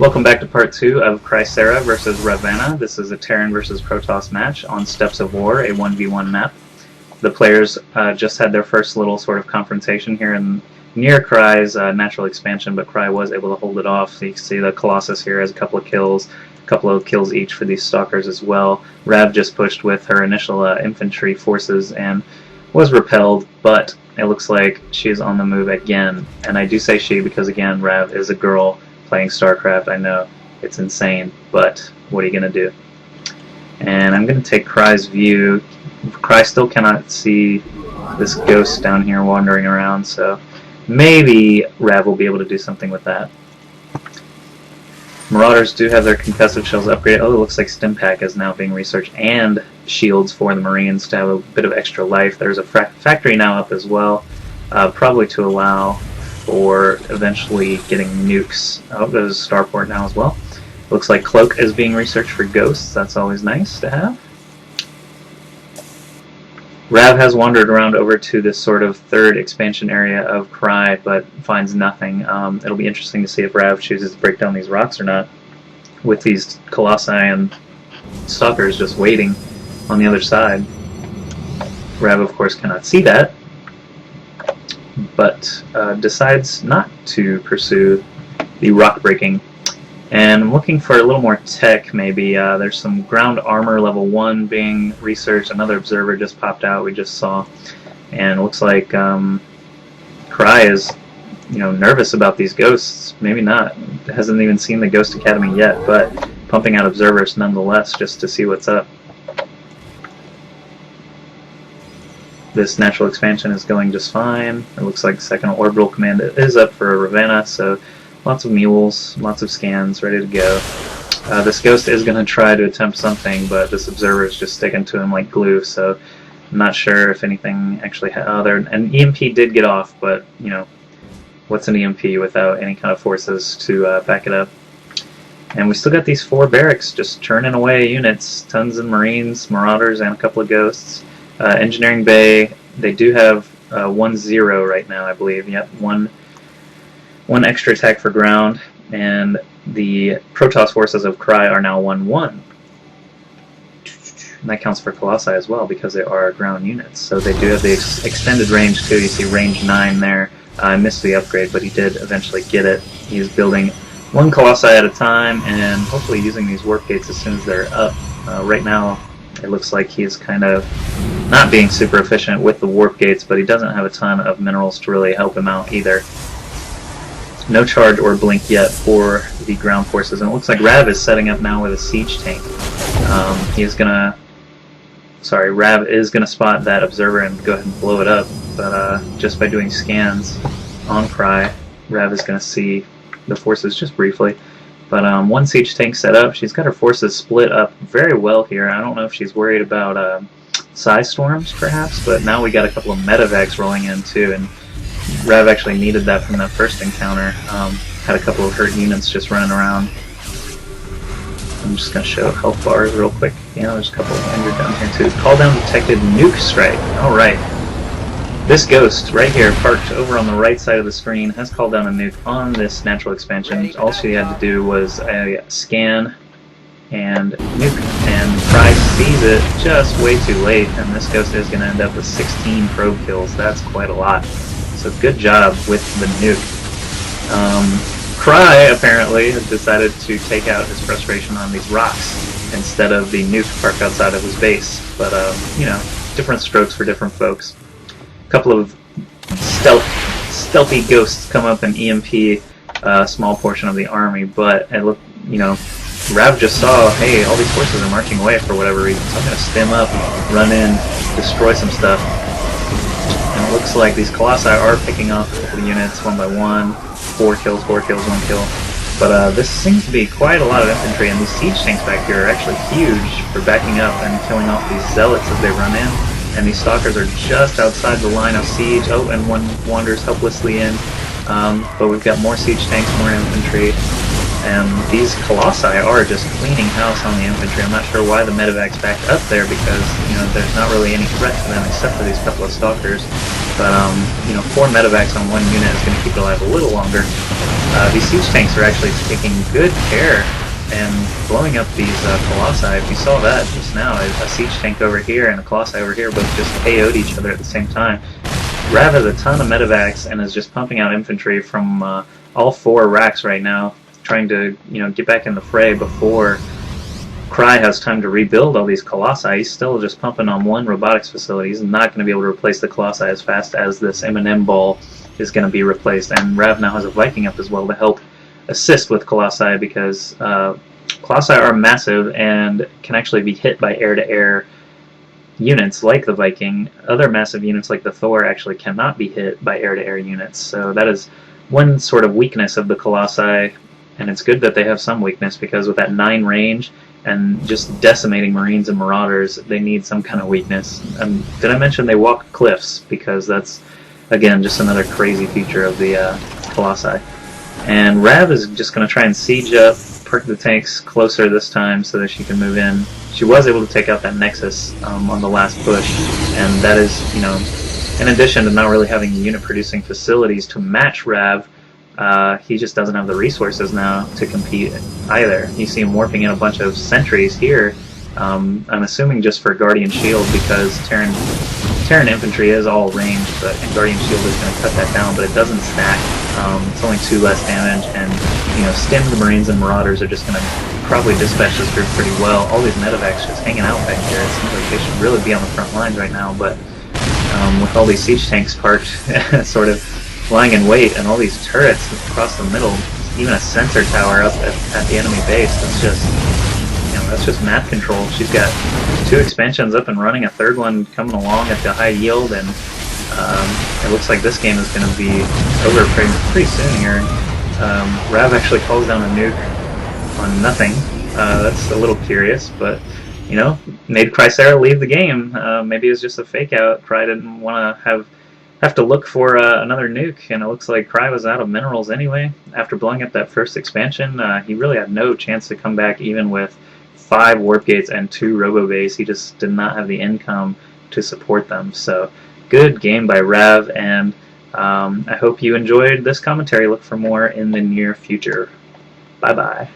Welcome back to part 2 of Crysera versus Ravana. This is a Terran versus Protoss match on Steps of War, a 1v1 map. The players just had their first little sort of confrontation here near Cry's natural expansion, but Cry was able to hold it off. So you can see the Colossus here has a couple of kills each for these Stalkers as well. Rav just pushed with her initial infantry forces and was repelled, but it looks like she's on the move again. And I do say she because, again, Rav is a girl playing Starcraft. I know it's insane, but what are you going to do? And I'm going to take Cry's view. Cry still cannot see this ghost down here wandering around, so maybe Rav will be able to do something with that. Marauders do have their concussive shells upgraded. Oh, it looks like Stimpak is now being researched, and shields for the Marines to have a bit of extra life. There's a factory now up as well, probably to allow for eventually getting nukes. Oh, there's a starport now as well. Looks like Cloak is being researched for ghosts. That's always nice to have. Rav has wandered around over to this sort of third expansion area of Cry, but finds nothing. It'll be interesting to see if Rav chooses to break down these rocks or not, with these Colossi and Stalkers just waiting on the other side. Rav, of course, cannot see that, but decides not to pursue the rock breaking. And I'm looking for a little more tech, maybe. There's some ground armor level 1 being researched. Another observer just popped out, we just saw. And it looks like Cry is, nervous about these ghosts. Maybe not. Hasn't even seen the Ghost Academy yet, but pumping out observers nonetheless just to see what's up. This natural expansion is going just fine. It looks like second orbital command is up for Ravana, so lots of mules, lots of scans, ready to go. This ghost is going to try to attempt something, but this observer is just sticking to him like glue, so I'm not sure if anything actually an EMP did get off, but, what's an EMP without any kind of forces to back it up? And we still got these 4 barracks just churning away units, tons of Marines, Marauders, and a couple of ghosts. Engineering Bay, they do have 1-0 right now, I believe. Yep, one extra attack for ground, and the Protoss forces of Cry are now 1-1. And that counts for Colossi as well, because they are ground units. So they do have the extended range too. You see range 9 there. I missed the upgrade, but he did eventually get it. He's building 1 Colossi at a time, and hopefully using these warp gates as soon as they're up. Right now, it looks like he's kind of not being super efficient with the warp gates, but he doesn't have a ton of minerals to really help him out either. No charge or blink yet for the ground forces, and it looks like Rav is setting up now with a siege tank. Rav is gonna spot that observer and go ahead and blow it up, but just by doing scans on Cry, Rav is gonna see the forces just briefly. But 1 siege tank set up. She's got her forces split up very well here. I don't know if she's worried about psi storms, perhaps, but now we got a couple of medevacs rolling in too, and Rav actually needed that from that first encounter. Had a couple of hurt units just running around. I'm just going to show health bars real quick. There's a couple of injured down here too. Call down detected nuke strike. Alright. This ghost right here, parked over on the right side of the screen, has called down a nuke on this natural expansion. All she had to do was a scan and nuke, and Cry sees it just way too late, and this ghost is going to end up with 16 probe kills. That's quite a lot. So good job with the nuke. Cry apparently has decided to take out his frustration on these rocks instead of the nuke parked outside of his base. But, different strokes for different folks. A couple of stealthy ghosts come up and EMP a small portion of the army, but it looked, Rav just saw, hey, all these forces are marching away for whatever reason, so I'm going to stem up, run in, destroy some stuff. And it looks like these Colossi are picking off a couple of units one by one. 4 kills, 1 kill. But this seems to be quite a lot of infantry, and these siege tanks back here are actually huge for backing up and killing off these zealots as they run in. And these Stalkers are just outside the line of siege. Oh, and one wanders helplessly in. But we've got more siege tanks, more infantry. And these Colossi are just cleaning house on the infantry. I'm not sure why the medevac's backed up there, because there's not really any threat to them except for these couple of Stalkers. But 4 medevacs on 1 unit is going to keep it alive a little longer. These siege tanks are actually taking good care and blowing up these colossi. If you saw that just now, a siege tank over here and a colossi over here both just KO'd each other at the same time. Rav has a ton of medevacs and is just pumping out infantry from all 4 racks right now, trying to get back in the fray before Cry has time to rebuild all these colossi. He's still just pumping on 1 robotics facility. He's not going to be able to replace the colossi as fast as this M&M ball is going to be replaced. And Rav now has a Viking up as well to help assist with colossi, because colossi are massive and can actually be hit by air-to-air units like the Viking. Other massive units like the Thor actually cannot be hit by air-to-air units. So that is one sort of weakness of the colossi, and it's good that they have some weakness, because with that 9 range and just decimating Marines and Marauders, they need some kind of weakness. And did I mention they walk cliffs? Because that's, again, just another crazy feature of the Colossi. And Rav is just going to try and siege up, perk the tanks closer this time so that she can move in. She was able to take out that Nexus on the last push, and that is, in addition to not really having unit-producing facilities to match Rav, he just doesn't have the resources now to compete either. You see him warping in a bunch of sentries here, I'm assuming just for Guardian Shield, because Terran Infantry is all ranged, and Guardian Shield is going to cut that down, but it doesn't stack. It's only 2 less damage, and skimmed Marines and Marauders are just going to probably dispatch this group pretty well. All these medevacs just hanging out back here. It seems like they should really be on the front lines right now, but with all these siege tanks parked sort of lying in wait, and all these turrets across the middle, even a sensor tower up at the enemy base, that's just map control. She's got 2 expansions up and running, a 3rd one coming along at the high yield, and it looks like this game is going to be over pretty soon here. Rav actually calls down a nuke on nothing. That's a little curious, but made Crysera leave the game. Maybe it was just a fake out. Cry didn't want to have to look for another nuke, and it looks like Cry was out of minerals anyway. After blowing up that first expansion, he really had no chance to come back even with 5 warp gates and 2 robo bays. He just did not have the income to support them. So good game by Rav, and I hope you enjoyed this commentary. Look for more in the near future. Bye bye.